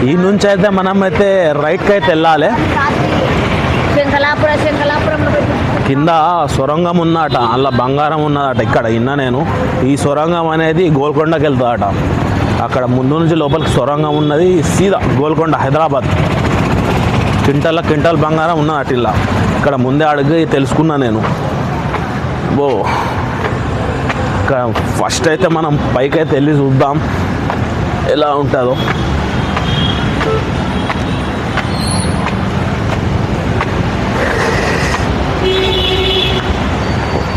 ఈ నుంచి అయితే మనం అయితే రైట్కి అయితే వెళ్ళాలి. కింద సొరంగం ఉన్నదట, అలా బంగారం ఉన్నదట. ఇక్కడ విన్నా నేను. ఈ సొరంగం అనేది గోల్కొండకి వెళ్తుందట. అక్కడ ముందు నుంచి లోపలికి సొరంగం ఉన్నది, సీదా గోల్కొండ హైదరాబాద్. క్వింటల్ బంగారం ఉన్నదట. ఇలా ఇక్కడ ముందే అడిగి తెలుసుకున్నా నేను. ఇక్కడ ఫస్ట్ అయితే మనం పైకి అయితే వెళ్ళి చూద్దాం ఎలా ఉంటుందో.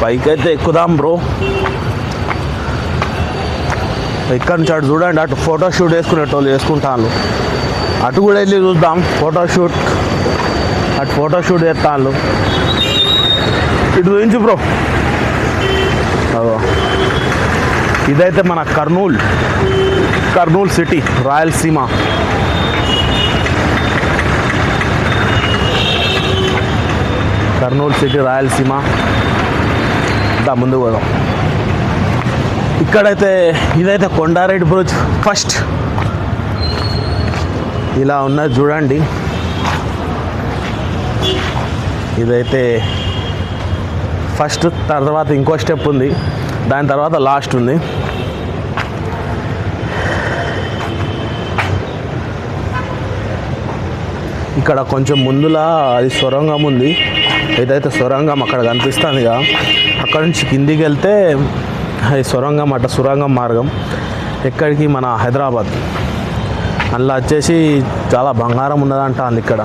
పైకి అయితే ఎక్కుదాం బ్రో. ఇక్కడ నుంచి అటు చూడండి, అటు ఫోటోషూట్ వేసుకునేటోళ్ళు వేసుకుంటాను. అటు కూడా వెళ్ళి చూద్దాం ఫోటోషూట్. అటు ఫోటోషూట్ చేస్తాను. ఇటు గురించి బ్రో. ఇదైతే మన కర్నూల్ సిటీ, రాయలసీమ. కర్నూలు సిటీ, రాయలసీమ. దా ముందు పోదాం. ఇక్కడైతే ఇదైతే కొండారెడ్డి బ్రిడ్జ్ ఫస్ట్. ఇలా ఉన్నది చూడండి. ఇదైతే ఫస్ట్, తర్వాత ఇంకో స్టెప్ ఉంది, దాని తర్వాత లాస్ట్ ఉంది. ఇక్కడ కొంచెం ముందులా అది సొరంగం ఉంది. ఏదైతే సొరంగం అక్కడ కనిపిస్తుంది కదా, అక్కడ నుంచి కిందికి వెళ్తే అది సొరంగం అట, సొరంగం మార్గం. ఎక్కడికి? మన హైదరాబాద్. అందులో వచ్చేసి చాలా బంగారం ఉన్నదంట ఇక్కడ.